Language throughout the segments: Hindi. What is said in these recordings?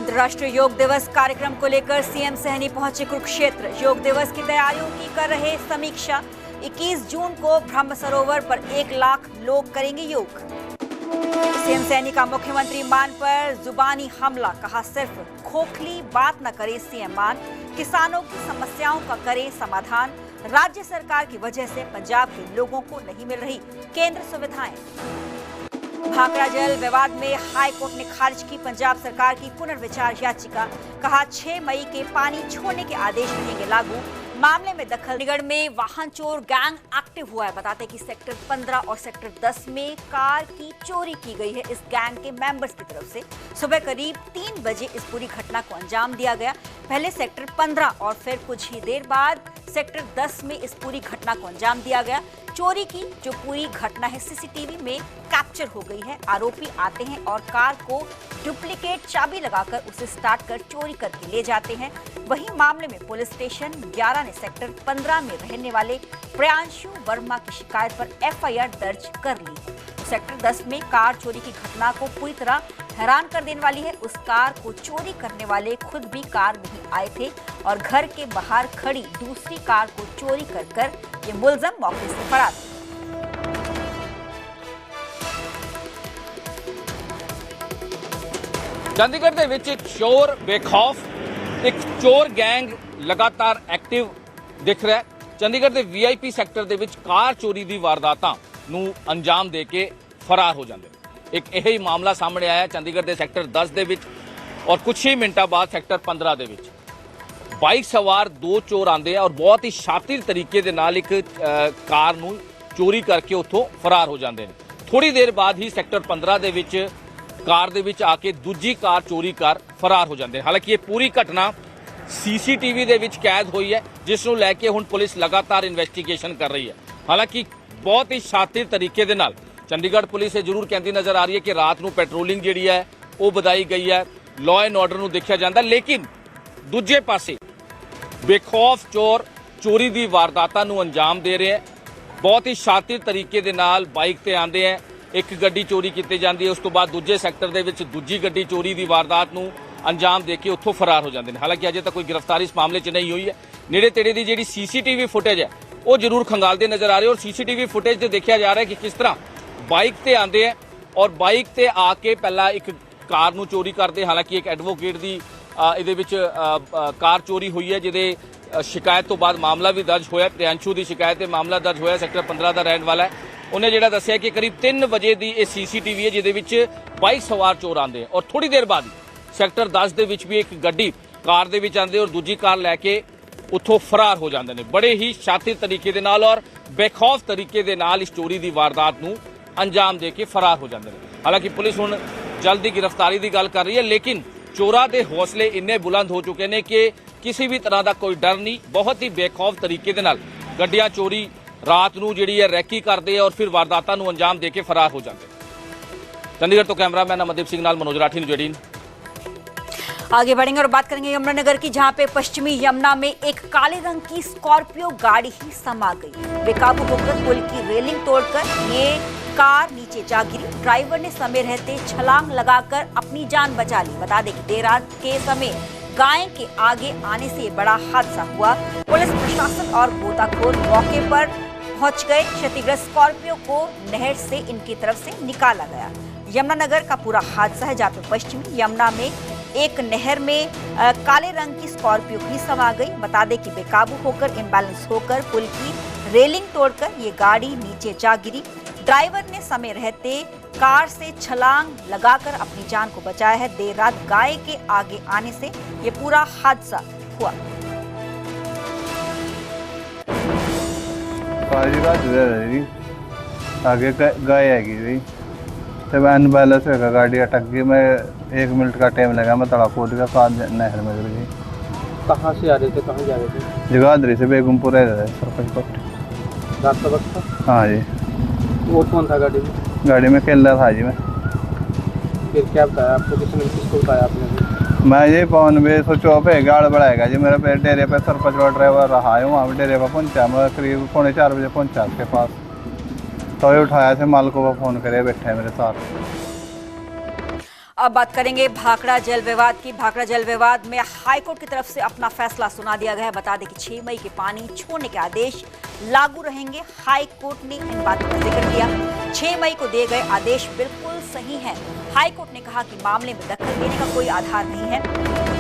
अंतर्राष्ट्रीय योग दिवस कार्यक्रम को लेकर सीएम सहनी पहुंचे कुरुक्षेत्र। योग दिवस की तैयारियों की कर रहे समीक्षा। 21 जून को ब्रह्म सरोवर पर 1 लाख लोग करेंगे योग। सीएम सहनी का मुख्यमंत्री मान पर जुबानी हमला, कहा सिर्फ खोखली बात न करे सीएम मान, किसानों की समस्याओं का करे समाधान। राज्य सरकार की वजह से पंजाब के लोगों को नहीं मिल रही केंद्र सुविधाएं। भाखड़ा जल विवाद में हाई कोर्ट ने खारिज की पंजाब सरकार की पुनर्विचार याचिका, कहा 6 मई के पानी छोड़ने के आदेश रहेंगे लागू। मामले में दखल। चंडीगढ़ में वाहन चोर गैंग एक्टिव हुआ है। बताते कि सेक्टर 15 और सेक्टर 10 में कार की चोरी की गई है इस गैंग के मेंबर्स की तरफ से। सुबह करीब 3 बजे इस पूरी घटना को अंजाम दिया गया। पहले सेक्टर 15 और फिर कुछ ही देर बाद सेक्टर 10 में इस पूरी घटना को अंजाम दिया गया। चोरी की जो पूरी घटना है सीसीटीवी में कैप्चर हो गई है। आरोपी आते हैं और कार को डुप्लीकेट चाबी लगाकर उसे स्टार्ट कर चोरी करके ले जाते हैं। वहीं मामले में पुलिस स्टेशन 11 ने सेक्टर 15 में रहने वाले प्रियांशु वर्मा की शिकायत पर एफआईआर दर्ज कर ली। सेक्टर 10 में कार चोरी की घटना को पूरी तरह हैरान कर देने वाली है। उस कार को चोरी करने वाले खुद भी कार नहीं आए थे और घर के बाहर खड़ी दूसरी कार को चोरी कर ये मुलजम मौके से फरार। चंडीगढ़ ਦੇ ਵਿੱਚ ਇੱਕ ਚੋਰ ਬੇਖੌਫ ਇੱਕ ਚੋਰ ਗੈਂਗ ਲਗਾਤਾਰ ਐਕਟਿਵ ਦਿਖ ਰਿਹਾ ਹੈ। ਚੰਡੀਗੜ੍ਹ ਦੇ ਵੀਆਈਪੀ ਸੈਕਟਰ ਦੇ ਵਿੱਚ ਕਾਰ ਚੋਰੀ ਦੀ ਵਾਰਦਾਤਾਂ ਨੂੰ ਅੰਜਾਮ ਦੇ ਕੇ ਫਰਾਰ ਹੋ ਜਾਂਦੇ ਨੇ। ਇੱਕ ਇਹ ਹੀ ਮਾਮਲਾ ਸਾਹਮਣੇ ਆਇਆ ਚੰਡੀਗੜ੍ਹ ਦੇ ਸੈਕਟਰ 10 ਦੇ ਵਿੱਚ ਔਰ ਕੁਝ ਹੀ ਮਿੰਟਾਂ ਬਾਅਦ ਸੈਕਟਰ 15 ਦੇ ਵਿੱਚ ਬਾਈਕ ਸਵਾਰ 2 ਚੋਰ ਆਉਂਦੇ ਆ ਔਰ ਬਹੁਤ ਹੀ ਸ਼ਾਤਿਰ ਤਰੀਕੇ ਦੇ ਨਾਲ ਇੱਕ ਕਾਰ ਨੂੰ ਚੋਰੀ ਕਰਕੇ ਉੱਥੋਂ ਫਰਾਰ ਹੋ ਜਾਂਦੇ ਨੇ। ਥੋੜੀ ਦੇਰ ਬਾਅਦ ਹੀ ਸੈਕਟਰ 15 ਦੇ ਵਿੱਚ ਕਾਰ ਦੇ ਵਿੱਚ ਆ ਕੇ ਦੂਜੀ ਕਾਰ ਚੋਰੀ ਕਰ ਫਰਾਰ ਹੋ ਜਾਂਦੇ। ਹਾਲਾਂਕਿ ਇਹ ਪੂਰੀ ਘਟਨਾ ਸੀਸੀਟੀਵੀ ਦੇ ਵਿੱਚ ਕੈਦ ਹੋਈ ਹੈ, ਜਿਸ ਨੂੰ ਲੈ ਕੇ ਹੁਣ ਪੁਲਿਸ ਲਗਾਤਾਰ ਇਨਵੈਸਟੀਗੇਸ਼ਨ ਕਰ ਰਹੀ ਹੈ। ਹਾਲਾਂਕਿ ਬਹੁਤ ਹੀ ਸ਼ਾਤਿਰ ਤਰੀਕੇ ਦੇ ਨਾਲ ਚੰਡੀਗੜ੍ਹ ਪੁਲਿਸ ਇਹ ਜ਼ਰੂਰ ਕਹਿੰਦੀ ਨਜ਼ਰ ਆ ਰਹੀ ਹੈ ਕਿ ਰਾਤ ਨੂੰ ਪੈਟਰੋਲਿੰਗ ਜਿਹੜੀ ਹੈ ਉਹ ਵਧਾਈ ਗਈ ਹੈ, ਲਾਅ ਐਂਡ ਆਰਡਰ ਨੂੰ ਦੇਖਿਆ ਜਾਂਦਾ। ਲੇਕਿਨ ਦੂਜੇ ਪਾਸੇ ਬੇਖੌਫ ਚੋਰ ਚੋਰੀ ਦੀ ਵਾਰਦਾਤਾਂ ਨੂੰ ਅੰਜਾਮ ਦੇ ਰਹੇ ਹੈ। ਬਹੁਤ ਹੀ ਸ਼ਾਤਿਰ ਤਰੀਕੇ ਦੇ ਨਾਲ ਬਾਈਕ ਤੇ ਆਉਂਦੇ ਹੈ, ਇੱਕ ਗੱਡੀ ਚੋਰੀ ਕੀਤੀ ਜਾਂਦੀ ਹੈ, ਉਸ ਤੋਂ ਬਾਅਦ ਦੂਜੇ ਸੈਕਟਰ ਦੇ ਵਿੱਚ ਦੂਜੀ ਗੱਡੀ ਚੋਰੀ ਦੀ ਵਾਰਦਾਤ ਨੂੰ ਅੰਜਾਮ ਦੇ ਕੇ ਉੱਥੋਂ ਫਰਾਰ ਹੋ ਜਾਂਦੇ ਨੇ। ਹਾਲਾਂਕਿ ਅਜੇ ਤੱਕ ਕੋਈ ਗ੍ਰਿਫਤਾਰੀ ਇਸ ਮਾਮਲੇ 'ਚ ਨਹੀਂ ਹੋਈ ਹੈ। ਨੇੜੇ ਤੇੜੇ ਦੀ ਜਿਹੜੀ ਸੀਸੀਟੀਵੀ ਫੁਟੇਜ ਹੈ ਉਹ ਜ਼ਰੂਰ ਖੰਗਾਲਦੇ ਨਜ਼ਰ ਆ ਰਹੇ ਔਰ ਸੀਸੀਟੀਵੀ ਫੁਟੇਜ ਤੇ ਦੇਖਿਆ ਜਾ ਰਿਹਾ ਹੈ ਕਿ ਕਿਸ ਤਰ੍ਹਾਂ ਬਾਈਕ ਤੇ ਆਉਂਦੇ ਹੈ ਔਰ ਬਾਈਕ ਤੇ ਆ ਕੇ ਪਹਿਲਾਂ ਇੱਕ ਕਾਰ ਨੂੰ ਚੋਰੀ ਕਰਦੇ। ਹਾਲਾਂਕਿ ਇੱਕ ਐਡਵੋਕੇਟ ਦੀ ਇਹਦੇ ਵਿੱਚ ਕਾਰ ਚੋਰੀ ਹੋਈ ਹੈ, ਜਿਹਦੇ ਸ਼ਿਕਾਇਤ ਤੋਂ ਬਾਅਦ ਮਾਮਲਾ ਵੀ ਦਰਜ ਹੋਇਆ। ਪ੍ਰਿयांशु ਦੀ ਸ਼ਿਕਾਇਤ ਤੇ ਮਾਮਲਾ ਦਰਜ ਹੋਇਆ। ਸੈਕਟਰ 15 ਦਾ ਰਹਿਣ ਵਾਲਾ ਹੈ। ਉਹਨੇ ਜਿਹੜਾ ਦੱਸਿਆ ਕਿ ਕਰੀਬ 3 ਵਜੇ ਦੀ ਇਹ ਸੀਸੀਟੀਵੀ ਹੈ ਜਿਹਦੇ ਵਿੱਚ ਬਾਈਕ ਸਵਾਰ ਚੋਰ ਆਉਂਦੇ ਔਰ ਥੋੜੀ ਦੇਰ ਬਾਅਦ ਸੈਕਟਰ 10 ਦੇ ਵਿੱਚ ਵੀ ਇੱਕ ਗੱਡੀ ਕਾਰ ਦੇ ਵਿੱਚ ਆਉਂਦੇ ਔਰ ਦੂਜੀ ਕਾਰ ਲੈ ਕੇ ਉੱਥੋਂ ਫਰਾਰ ਹੋ ਜਾਂਦੇ ਨੇ। ਬੜੇ ਹੀ ਸ਼ਾਤਿਰ ਤਰੀਕੇ ਦੇ ਨਾਲ ਔਰ ਬੇਖੌਫ ਤਰੀਕੇ ਦੇ ਨਾਲ ਇਸ ਚੋਰੀ ਦੀ ਵਾਰਦਾਤ ਨੂੰ ਅੰਜਾਮ ਦੇ ਕੇ ਫਰਾਰ ਹੋ ਜਾਂਦੇ ਨੇ। ਹਾਲਾਂਕਿ ਪੁਲਿਸ ਹੁਣ ਜਲਦੀ ਗ੍ਰਿਫਤਾਰੀ ਦੀ ਗੱਲ ਕਰ ਰਹੀ ਹੈ, ਲੇਕਿਨ ਚੋਰਾਂ ਦੇ ਹੌਸਲੇ ਇੰਨੇ ਬੁਲੰਦ ਹੋ ਚੁੱਕੇ ਨੇ ਕਿ ਕਿਸੇ ਵੀ ਤਰ੍ਹਾਂ ਦਾ ਕੋਈ ਡਰ ਨਹੀਂ। ਬਹੁਤ ਹੀ ਬੇਖੌਫ ਤਰੀਕੇ ਦੇ ਨਾਲ ਗੱਡੀਆਂ ਚੋਰੀ ਰਾਤ ਨੂੰ ਜਿਹੜੀ ਹੈ ਰੈਕੀ ਕਰਦੇ और फिर वारदातां ਨੂੰ अंजाम दे के फरार हो जाते। चंडीगढ़ तो कैमरामैन अमरदीप सिंह नाल मनोज राठी, न्यूज़ 18। आगे बढ़ेंगे और बात करेंगे यमुनानगर की, जहां पे पश्चिमी यमुना में एक काले रंग की स्कॉर्पियो गाड़ी ही समा गई। बेकाबू होकर पुल की रेलिंग तोड़कर ये कार नीचे जा गिरी। ड्राइवर ने समय रहते छलांग लगाकर अपनी जान बचा ली। बता दें कि देर रात के समय गाय के आगे आने से बड़ा हादसा हुआ। पुलिस प्रशासन और गोताखोर मौके पर पहुंच गए। क्षतिग्रस्त स्कॉर्पियो को नहर से इनकी तरफ से निकाला गया। यमुनानगर का पूरा हादसा है, जहाँ पे पश्चिमी यमुना में एक नहर में काले रंग की स्कॉर्पियो ही समा गई। बता दें कि बेकाबू होकर इम्बैलेंस होकर पुल की रेलिंग तोड़कर ये गाड़ी नीचे जा गिरी। ड्राइवर ने समय रहते कार से छलांग लगाकर अपनी जान को बचाया है। देर रात गाय के आगे आने से ये पूरा हादसा हुआ। आगे गाय आएगी जी, तब अनबैलेंस होगा, गाड़ी अटक गई। मैं 1 मिनट का टाइम लगा, मैं तड़ा कूद गया, कार नहर में गिर गई। कहाँ से आ रहे थे, कहाँ जा रहे थे? जगाधरी से बेगमपुर रह रहे सरपंच पट्टी। रात का वक्त था? हाँ जी। और कौन था गाड़ी में? गाड़ी में केला था जी। मैं फिर क्या बताया आपको, किसको बताया आपने? मैं ये 95 पे गाड़ बढ़ाएगा जी। मेरा पे डेरे पे सरपंच का ड्राइवर रहा है, वहाँ पे डेरे पर पहुँचा। मैं करीब 3:45 बजे पहुँचा उसके पास, तो ये उठाया से मालिकों को फ़ोन करे बैठे मेरे साथ। अब बात करेंगे भाखड़ा जल विवाद की। भाखड़ा जल विवाद में हाईकोर्ट की तरफ से अपना फैसला सुना दिया गया है। बता दें कि 6 मई के पानी छोड़ने के आदेश लागू रहेंगे। हाईकोर्ट ने इन बातों का जिक्र किया। 6 मई को दिए गए आदेश बिल्कुल सही हैं। हाईकोर्ट ने कहा कि मामले में दखल देने का कोई आधार नहीं है।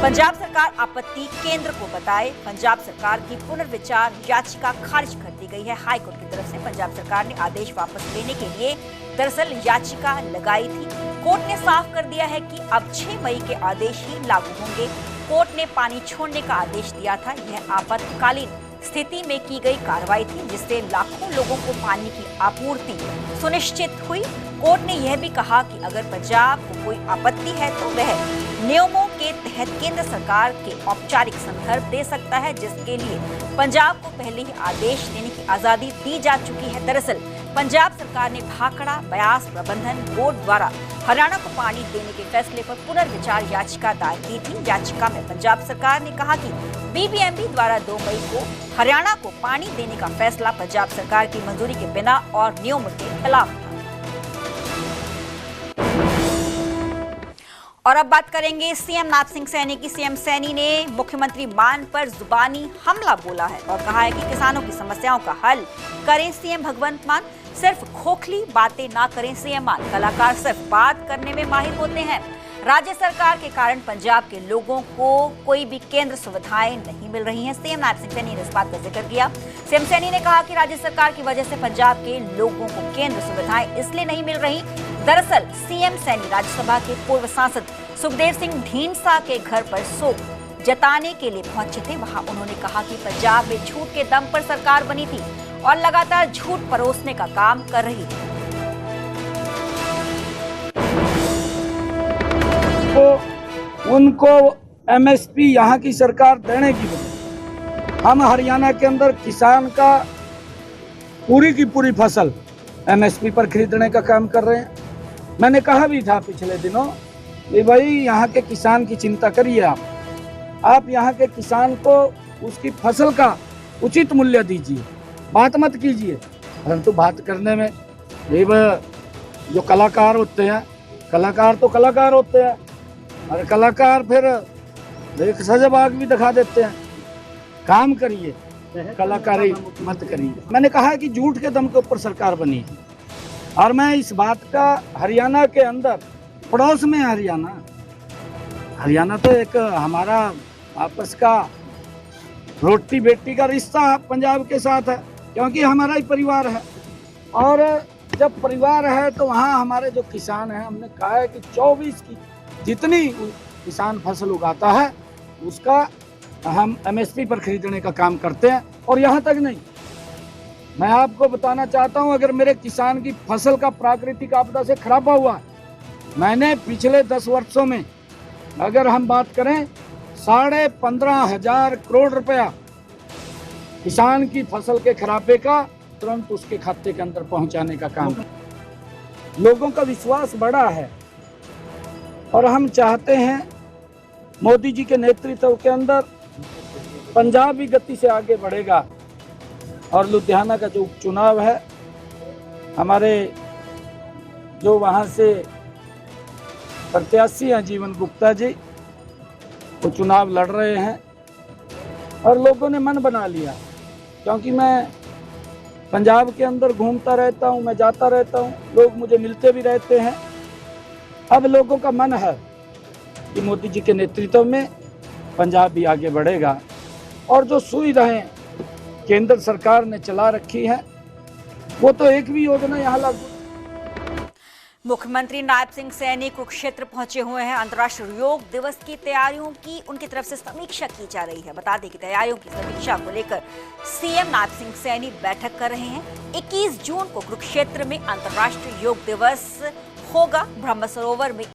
पंजाब सरकार आपत्ति केंद्र को बताए। पंजाब सरकार की पुनर्विचार याचिका खारिज कर दी गई है। हाईकोर्ट की तरफ से पंजाब सरकार ने आदेश वापस लेने के लिए दरअसल याचिका लगाई थी। कोर्ट ने साफ कर दिया है कि अब 6 मई के आदेश ही लागू होंगे। कोर्ट ने पानी छोड़ने का आदेश दिया था। यह आपातकालीन स्थिति में की गई कार्रवाई थी, जिससे लाखों लोगों को पानी की आपूर्ति सुनिश्चित हुई। कोर्ट ने यह भी कहा कि अगर पंजाब को कोई आपत्ति है तो वह नियमों के तहत केंद्र सरकार के औपचारिक संदर्भ दे सकता है, जिसके लिए पंजाब को पहले ही आदेश देने की आजादी दी जा चुकी है। दरअसल पंजाब सरकार ने भाखड़ा ब्यास प्रबंधन बोर्ड द्वारा हरियाणा को पानी देने के फैसले पर पुनर्विचार याचिका दायर की थी। याचिका में पंजाब सरकार ने कहा कि बीबीएमबी द्वारा 2 मई को हरियाणा को पानी देने का फैसला पंजाब सरकार की मंजूरी के बिना और नियमों के खिलाफ था। और अब बात करेंगे सीएम नायब सिंह सैनी की। सीएम सैनी ने मुख्यमंत्री मान पर जुबानी हमला बोला है और कहा है कि किसानों की समस्याओं का हल करें सीएम भगवंत मान। सिर्फ खोखली बातें ना करें सीएम मान। कलाकार सिर्फ बात करने में माहिर होते हैं। राज्य सरकार के कारण पंजाब के लोगों को कोई भी केंद्र सुविधाएं नहीं मिल रही हैं। सीएम नायब सिंह सैनी ने इस बात का जिक्र किया। सीएम सैनी ने कहा कि राज्य सरकार की वजह से पंजाब के लोगों को केंद्र सुविधाएं इसलिए नहीं मिल रही। दरअसल सीएम सैनी राज्यसभा के पूर्व सांसद सुखदेव सिंह ढींढसा के घर पर शोक जताने के लिए पहुंचे थे। वहां उन्होंने कहा कि पंजाब में झूठ के दम पर सरकार बनी थी और लगातार झूठ परोसने का काम कर रही थी। तो उनको एमएसपी यहाँ की सरकार देने की बजाय हम हरियाणा के अंदर किसान का पूरी की पूरी फसल एमएसपी पर खरीदने का काम कर रहे हैं। मैंने कहा भी था पिछले दिनों कि भाई यहाँ के किसान की चिंता करिए आप यहाँ के किसान को उसकी फसल का उचित मूल्य दीजिए, बात मत कीजिए। परंतु बात करने में ये जो कलाकार होते हैं, कलाकार तो कलाकार होते हैं और कलाकार फिर एक सजबाग भी दिखा देते हैं। काम करिए, कलाकारी मत करिए। मैंने कहा है कि झूठ के दम के ऊपर सरकार बनी है और मैं इस बात का हरियाणा के अंदर, पड़ोस में हरियाणा तो एक हमारा आपस का रोटी बेटी का रिश्ता पंजाब के साथ है, क्योंकि हमारा ही परिवार है। और जब परिवार है तो वहाँ हमारे जो किसान हैं, हमने कहा है कि 24 की जितनी किसान फसल उगाता है उसका हम एमएसपी पर खरीदने का काम करते हैं। और यहाँ तक नहीं, मैं आपको बताना चाहता हूँ, अगर मेरे किसान की फसल का प्राकृतिक आपदा से खराबा हुआ, मैंने पिछले 10 वर्षों में अगर हम बात करें 15,500 करोड़ रुपया किसान की फसल के खराबे का तुरंत उसके खाते के अंदर पहुंचाने का काम। लोगों का विश्वास बढ़ा है और हम चाहते हैं मोदी जी के नेतृत्व के अंदर पंजाब भी गति से आगे बढ़ेगा। और लुधियाना का जो उपचुनाव है, हमारे जो वहाँ से प्रत्याशी हैं जीवन गुप्ता जी, वो चुनाव लड़ रहे हैं और लोगों ने मन बना लिया। क्योंकि मैं पंजाब के अंदर घूमता रहता हूँ, मैं जाता रहता हूँ, लोग मुझे मिलते भी रहते हैं। अब लोगों का मन है कि मोदी जी के नेतृत्व में पंजाब भी आगे बढ़ेगा। और जो सुविधाएं केंद्र सरकार ने चला रखी है, वो तो एक भी योजना यहाँ लागू। मुख्यमंत्री नायब सिंह सैनी कुरुक्षेत्र पहुंचे हुए हैं। अंतर्राष्ट्रीय योग दिवस की तैयारियों की उनकी तरफ से समीक्षा की जा रही है। बता दें कि तैयारियों की समीक्षा को लेकर सीएम नायब सिंह सैनी बैठक कर रहे हैं। 21 जून को कुरुक्षेत्र में अंतर्राष्ट्रीय योग दिवस होगा। ब्रह्म सरोवर में